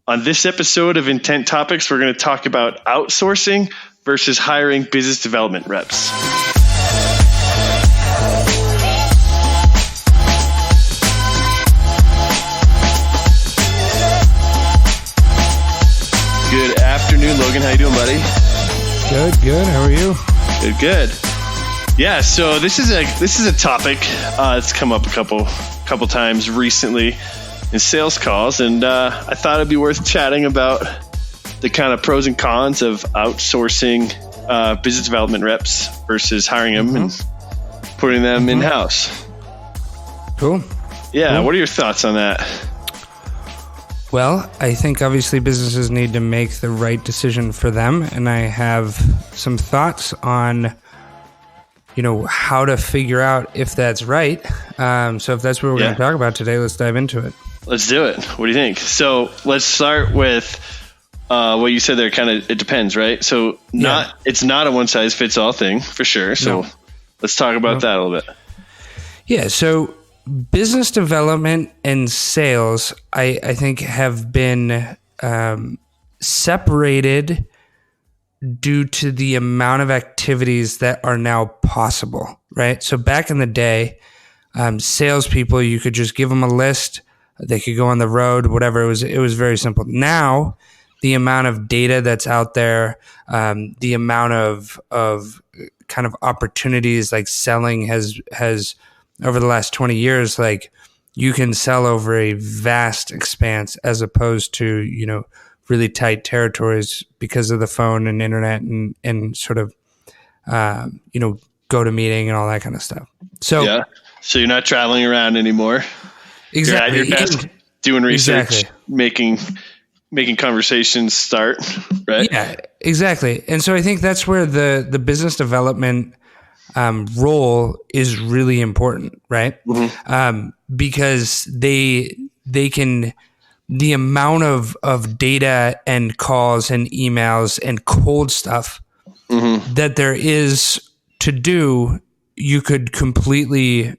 On this episode of Intent Topics, we're going to talk about outsourcing versus hiring business development reps. Good afternoon, Logan. How you doing, buddy? Good. How are you? Good. Yeah. So this is a topic that's come up a couple times recently in sales calls, and I thought it'd be worth chatting about the kind of pros and cons of outsourcing business development reps versus hiring them and putting them in-house. Cool. Yeah. Cool. What are your thoughts on that? Well, I think obviously businesses need to make the right decision for them, and I have some thoughts on how to figure out if that's right. So if that's what we're going to talk about today, let's dive into it. Let's do it. What do you think? So let's start with what you said there. Kind of, it depends, right? So it's not a one size fits all thing for sure. So let's talk about that a little bit. Yeah. So business development and sales, I think, have been separated due to the amount of activities that are now possible, right? So back in the day, salespeople, you could just give them a list. They could go on the road, whatever. It was very simple. Now, the amount of data that's out there, the amount of kind of opportunities like selling has over the last 20 years, like you can sell over a vast expanse as opposed to, really tight territories because of the phone and internet and sort of, go to meeting and all that kind of stuff. So you're not traveling around anymore. Exactly. You're at your desk doing research, making conversations start, right? Yeah, exactly. And so I think that's where the business development role is really important, right? Because they can, the amount of data and calls and emails and cold stuff that there is to do, you could completely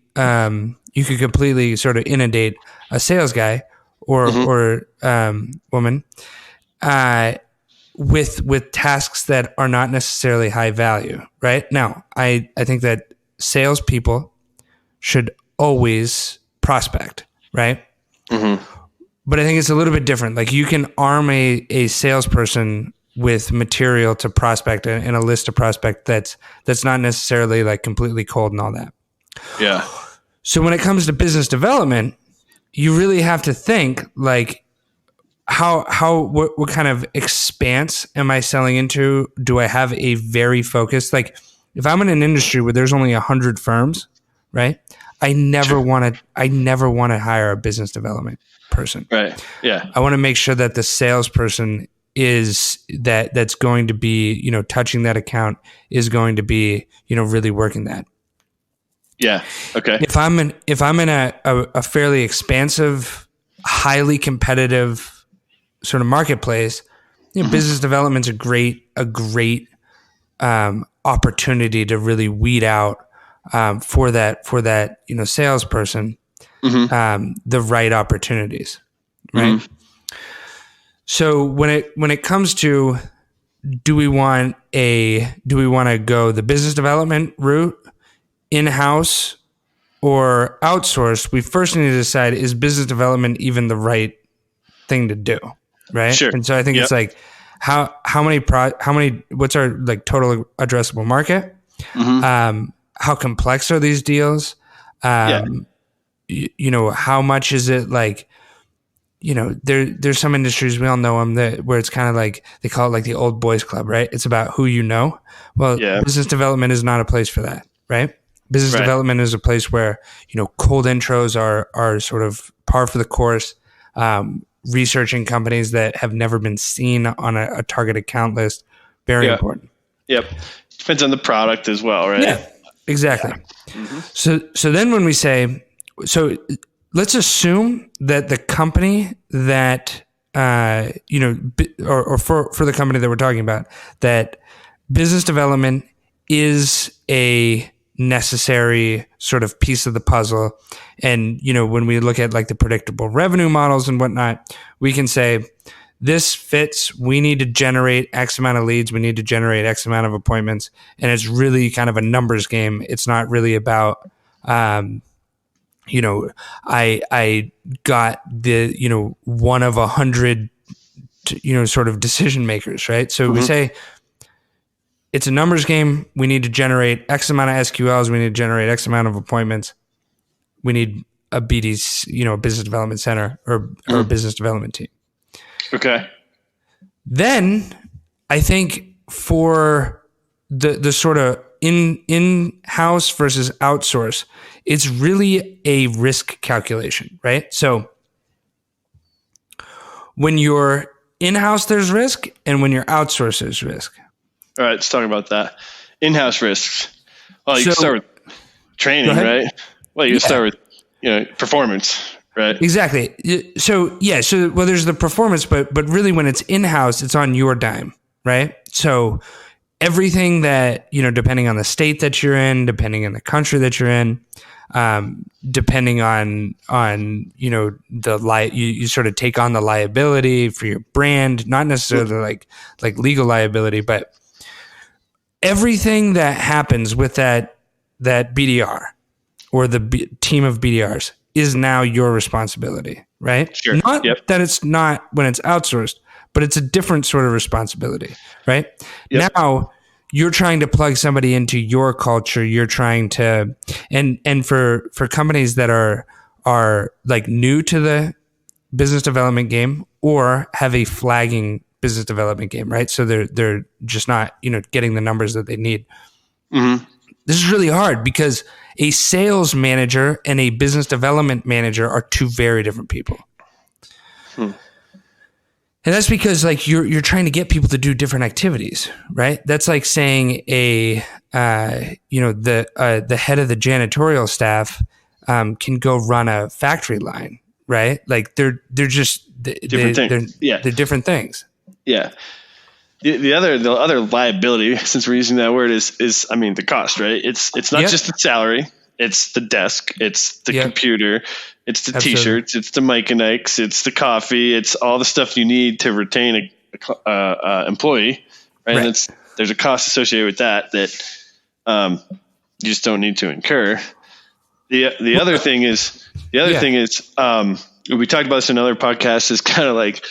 sort of inundate a sales guy or woman with tasks that are not necessarily high value, right? Now, I think that salespeople should always prospect, right? But I think it's a little bit different. Like you can arm a salesperson with material to prospect and a list of prospect that's not necessarily like completely cold and all that. Yeah. So when it comes to business development, you really have to think like what kind of expanse am I selling into? Do I have a very focused, like if I'm in an industry where there's only 100 firms, right? I never want to hire a business development person. Right. Yeah. I want to make sure that the salesperson is that's going to be, touching that account is going to be, really working that. Yeah. Okay. If I'm in a fairly expansive, highly competitive sort of marketplace, business development's a great opportunity to really weed out for that salesperson the right opportunities, right? So when it comes to do we want to go the business development route, in-house or outsource, we first need to decide, is business development even the right thing to do, right? Sure. And so I think it's like how many what's our like total addressable market? How complex are these deals? How much is it like, there's some industries, we all know them, where it's kind of like, they call it like the old boys club, right? It's about who you know. Well, business development is not a place for that, right? Business development is a place where, cold intros are sort of par for the course. Researching companies that have never been seen on a target account list, very important. Yep. Depends on the product as well, right? Yeah, exactly. Yeah. So then when we say, so let's assume that the company that, or for the company that we're talking about, that business development is a necessary sort of piece of the puzzle. And, when we look at like the predictable revenue models and whatnot, we can say this fits. We need to generate X amount of leads. We need to generate X amount of appointments. And it's really kind of a numbers game. It's not really about, I got the, one of 100, sort of decision makers, right? So we say it's a numbers game. We need to generate X amount of SQLs. We need to generate X amount of appointments. We need a BD's, a business development center or a business development team. Okay. Then I think for the sort of in-house versus outsource, it's really a risk calculation, right? So when you're in-house, there's risk, and when you're outsourced, there's risk. All right, let's talk about that. In-house risks. Well, you can start with training, right? Well, you can start with performance, right? Exactly. So there's the performance, but really when it's in-house, it's on your dime, right? So everything that, depending on the state that you're in, depending on the country that you're in, depending on you sort of take on the liability for your brand, not necessarily like legal liability, but everything that happens with that BDR or the team of BDRs is now your responsibility, right? Sure. Not that it's not when it's outsourced, but it's a different sort of responsibility, right? Yep. Now you're trying to plug somebody into your culture. You're trying to, and for companies that are like new to the business development game or have a flagging business development game, right? So they're just not, getting the numbers that they need. Mm-hmm. This is really hard because a sales manager and a business development manager are two very different people. And that's because like you're trying to get people to do different activities, right? That's like saying the head of the janitorial staff can go run a factory line, right? Like they're just different things. They're different things. Yeah. The other liability, since we're using that word, is the cost, right? It's not just the salary, it's the desk, it's the computer, it's the T-shirts, it's the Mike and Ike's, it's the coffee, it's all the stuff you need to retain a employee, right? And there's a cost associated with that you just don't need to incur. The other thing is we talked about this in another podcast, is kind of like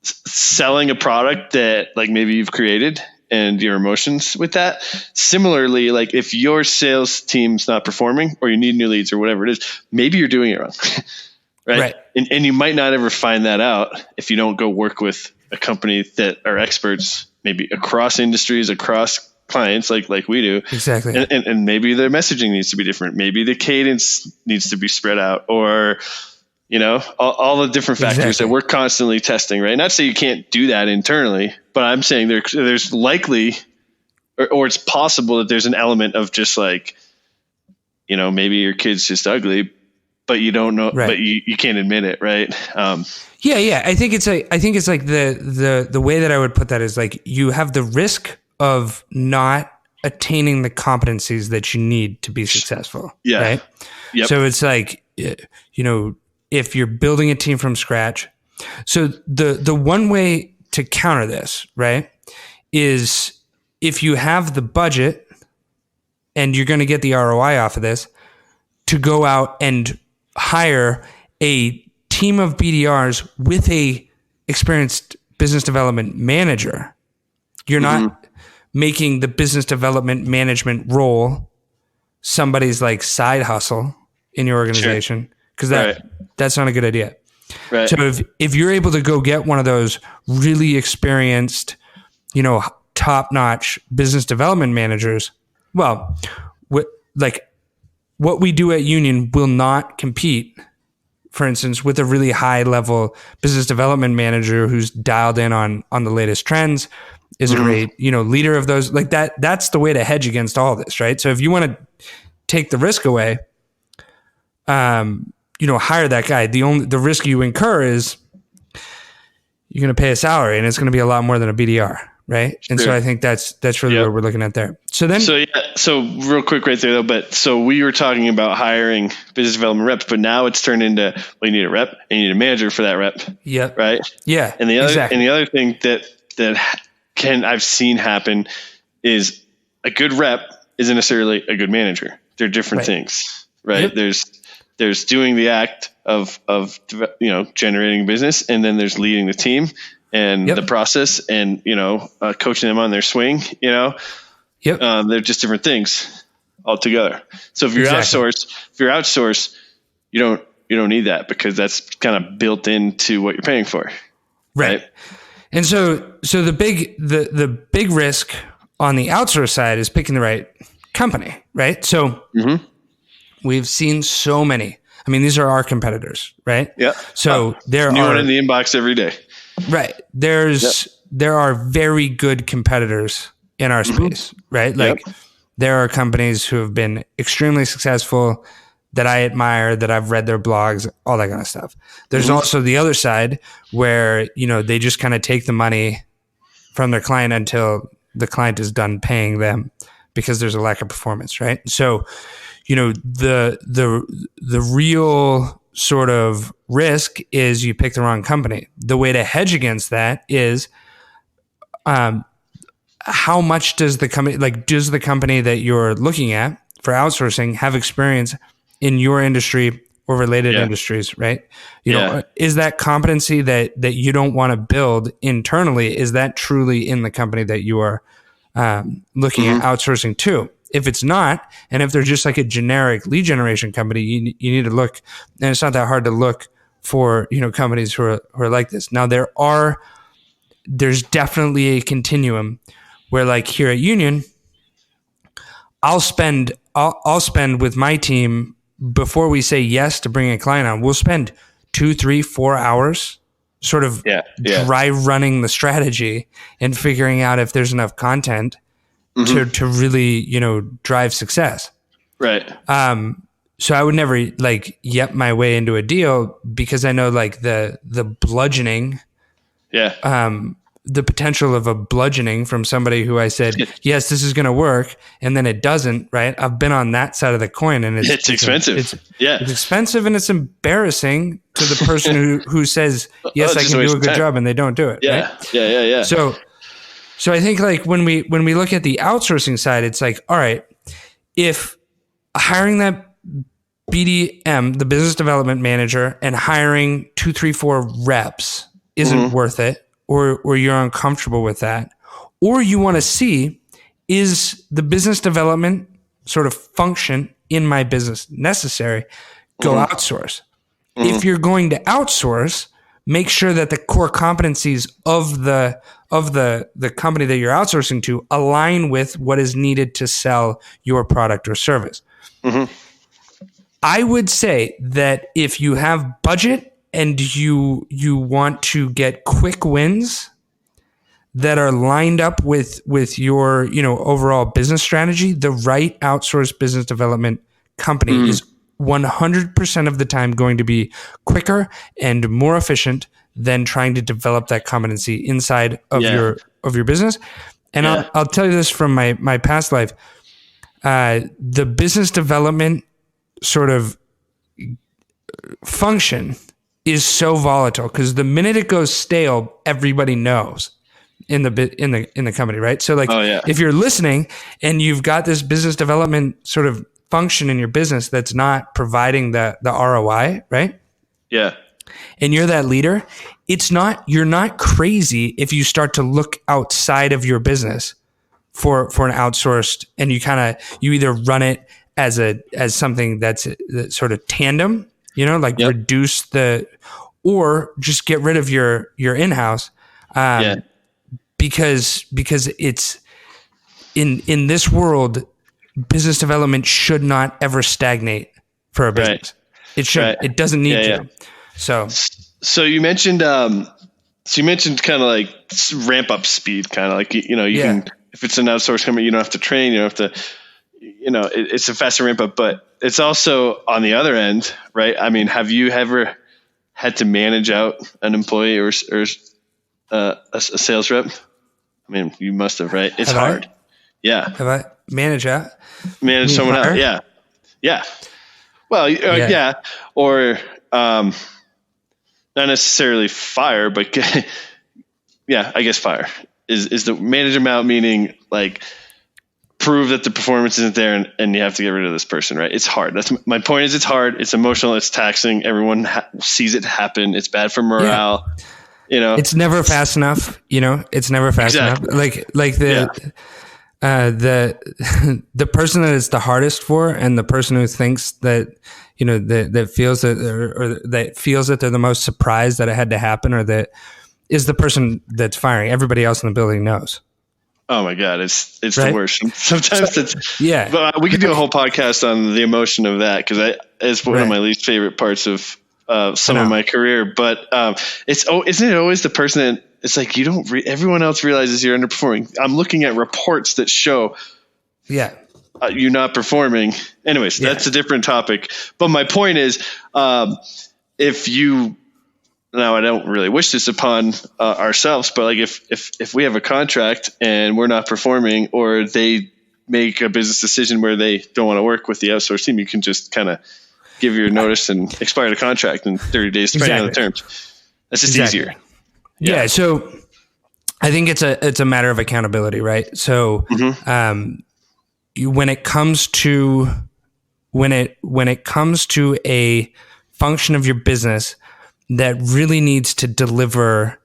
selling a product that like maybe you've created and your emotions with that. Similarly, like if your sales team's not performing or you need new leads or whatever it is, maybe you're doing it wrong. Right. And you might not ever find that out if you don't go work with a company that are experts, maybe across industries, across clients like we do. Exactly. And maybe their messaging needs to be different. Maybe the cadence needs to be spread out, or all the different factors that we're constantly testing, right? Not to say you can't do that internally, but I'm saying there's likely, or it's possible that there's an element of just like, maybe your kid's just ugly, but you don't know, but you can't admit it, right? Yeah. I think it's like the way that I would put that is like you have the risk of not attaining the competencies that you need to be successful. Yeah. Right. Yep. So it's like, if you're building a team from scratch. So the one way to counter this, right, is if you have the budget and you're going to get the ROI off of this, to go out and hire a team of BDRs with a experienced business development manager. You're not making the business development management role somebody's like side hustle in your organization. Because that's not a good idea. Right. So if you're able to go get one of those really experienced, top-notch business development managers, well, what we do at Union will not compete, for instance, with a really high-level business development manager who's dialed in on the latest trends, is a great, leader of those. Like that's the way to hedge against all this, right? So if you want to take the risk away, hire that guy. The risk you incur is you're going to pay a salary, and it's going to be a lot more than a BDR, right? And so I think that's really what we're looking at there. So real quick right there though, so we were talking about hiring business development reps, but now it's turned into, well, you need a rep and you need a manager for that rep. Yeah. Right. Yeah. And the other thing that I've seen happen is a good rep isn't necessarily a good manager. They're different things, right? Yep. There's doing the act of generating business, and then there's leading the team and the process, and coaching them on their swing. They're just different things altogether. So if you're outsource, you don't need that, because that's kind of built into what you're paying for, right? And so the big risk on the outsource side is picking the right company, right? So we've seen so many. I mean, these are our competitors, right? Yeah. So there new are one in the inbox every day. Right. There are very good competitors in our space, right? Like there are companies who have been extremely successful that I admire, that I've read their blogs, all that kind of stuff. There's also the other side where, they just kind of take the money from their client until the client is done paying them because there's a lack of performance, right? So, the real sort of risk is you pick the wrong company. The way to hedge against that is, how much does the company that you're looking at for outsourcing have experience in your industry or related industries, right? Is that competency that you don't want to build internally, is that truly in the company that you are looking at outsourcing to? If it's not, and if they're just like a generic lead generation company, you need to look, and it's not that hard to look for, companies who are like this. Now there's definitely a continuum where, like here at Union, I'll spend with my team, before we say yes to bring a client on, we'll spend 2, 3, 4 hours sort of dry running the strategy and figuring out if there's enough content to really, drive success. Right. So I would never yep my way into a deal, because I know the bludgeoning, the potential of a bludgeoning from somebody who I said, yes, this is going to work, and then it doesn't, right? I've been on that side of the coin, and it's expensive. It's expensive, and it's embarrassing to the person who says, yes, I can do a good job, and they don't do it. Yeah. Right? Yeah. So I think when we look at the outsourcing side, it's like, all right, if hiring that BDM, the business development manager, and hiring 2, 3, 4 reps isn't worth it, or you're uncomfortable with that, or you want to see, is the business development sort of function in my business necessary, go outsource. If you're going to outsource, make sure that the core competencies of the company that you're outsourcing to align with what is needed to sell your product or service. I would say that if you have budget and you want to get quick wins that are lined up with your overall business strategy, the right outsourced business development company is 100% of the time going to be quicker and more efficient than trying to develop that competency inside of your business. And I'll tell you this from my past life. The business development sort of function is so volatile, because the minute it goes stale, everybody knows in the company, right? So if you're listening and you've got this business development sort of function in your business that's not providing the ROI, right? Yeah. And you're that leader, you're not crazy if you start to look outside of your business for an outsourced, and you either run it as something that's sort of tandem, reduce or just get rid of your in-house, because it's in this world, business development should not ever stagnate for a business. It should. It doesn't need to. So you mentioned kind of like ramp up speed, kind of like you can, if it's an outsourced company, you don't have to train, you don't have to. It's a faster ramp up, but it's also on the other end, right? I mean, have you ever had to manage out an employee or a sales rep I mean, you must have, right? It's Have hard. I? Yeah. Have I managed that? Manage someone else. Yeah. Yeah. Well, yeah. Or not necessarily fire, but yeah, I guess fire is the manage them out, meaning like prove that the performance isn't there and you have to get rid of this person, right? It's hard. That's my point is it's hard. It's emotional. It's taxing. Everyone sees it happen. It's bad for morale. Yeah. You know, it's never fast enough. You know, it's never fast enough. Like the person that it's the hardest for, and the person who thinks that, you know, that feels that, or that feels that they're the most surprised that it had to happen, or that is the person that's firing. Everybody else in the building knows. Oh my God, it's right? The worst. Sometimes it's But we could do a whole podcast on the emotion of that, because it's one of my least favorite parts of some of my career. But isn't it always the person that it's like you don't? Everyone else realizes you're underperforming. I'm looking at reports that show, you're not performing. Anyways, that's a different topic. But my point is, if you. Now, I don't really wish this upon ourselves, but like if we have a contract and we're not performing, or they make a business decision where they don't want to work with the outsource team, you can just kind of give your notice and expire the contract in 30 days, depending on the terms. That's just easier. Yeah. So I think it's a matter of accountability, right? So when it comes to a function of your business that really needs to deliver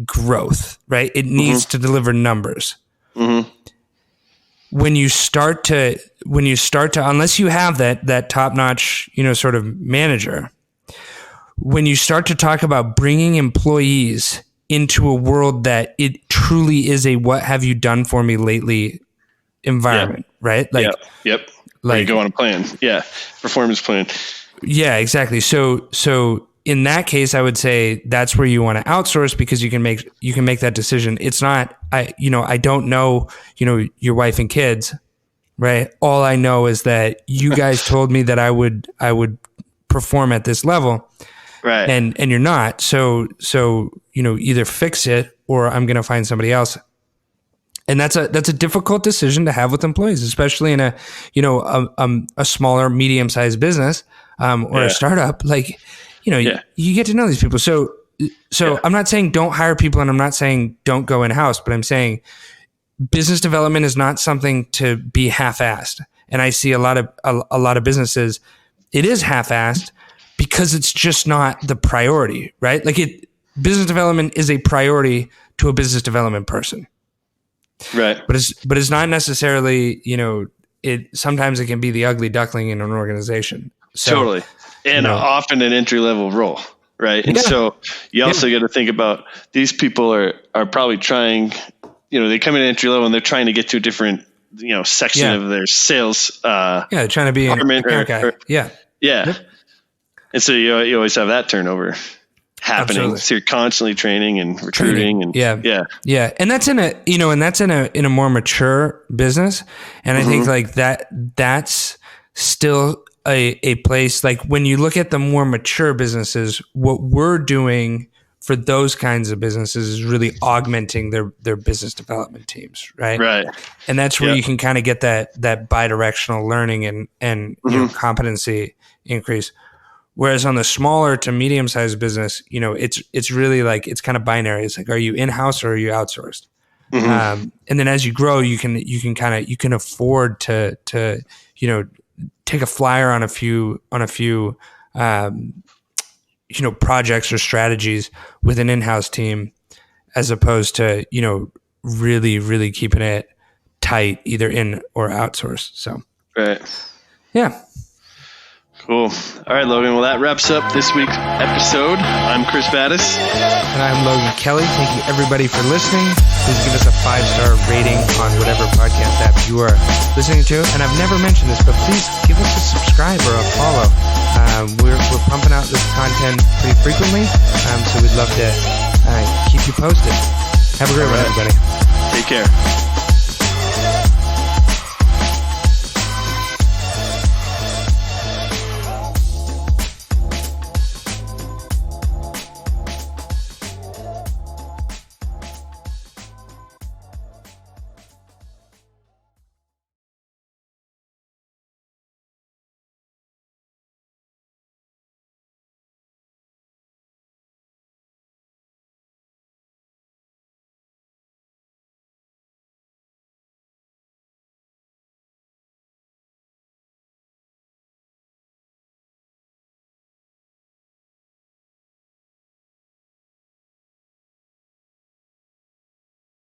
growth, right? It needs to deliver numbers. When you start to, unless you have that top-notch, you know, sort of manager, when you start to talk about bringing employees into a world that it truly is a "what have you done for me lately" environment, right? Like, like you go on a plan, performance plan. Yeah, exactly. So in that case, I would say that's where you want to outsource, because you can make that decision. It's not, I don't know, you know, your wife and kids, right? All I know is that you guys told me that I would perform at this level, right? And you're not. So you know, either fix it or I'm going to find somebody else. And that's a difficult decision to have with employees, especially in a smaller, medium-sized business or a startup. Like, you know, you get to know these people. So I'm not saying don't hire people, and I'm not saying don't go in-house, but I'm saying business development is not something to be half-assed. And I see a lot of businesses, it is half-assed because it's just not the priority, right? Like business development is a priority to a business development person. Right. But it's not necessarily, you know, sometimes it can be the ugly duckling in an organization. So, totally. And often an entry-level role, right? And so you also got to think about these people are probably trying, you know, they come in at entry-level and they're trying to get to a different, you know, section of their sales. They're trying to be an account guy. Yeah. And so you always have that turnover happening. Absolutely. So you're constantly training and recruiting and and that's in a more mature business. And I think like that's still a place, like when you look at the more mature businesses, what we're doing for those kinds of businesses is really augmenting their business development teams, right? Right. And that's where you can kind of get that bi-directional learning and you know, competency increase. Whereas on the smaller to medium-sized business, you know, it's really like, it's kind of binary. It's like, are you in-house or are you outsourced? And then as you grow, you can afford to you know, take a flyer on a few you know, projects or strategies with an in-house team, as opposed to, you know, really, really keeping it tight, either in or outsourced. So, yeah. Cool. All right, Logan. Well, that wraps up this week's episode. I'm Chris Battis. And I'm Logan Kelly. Thank you, everybody, for listening. Please give us a 5-star rating on whatever podcast app you are listening to. And I've never mentioned this, but please give us a subscribe or a follow. We're pumping out this content pretty frequently, so we'd love to keep you posted. Have a great one, everybody. Take care.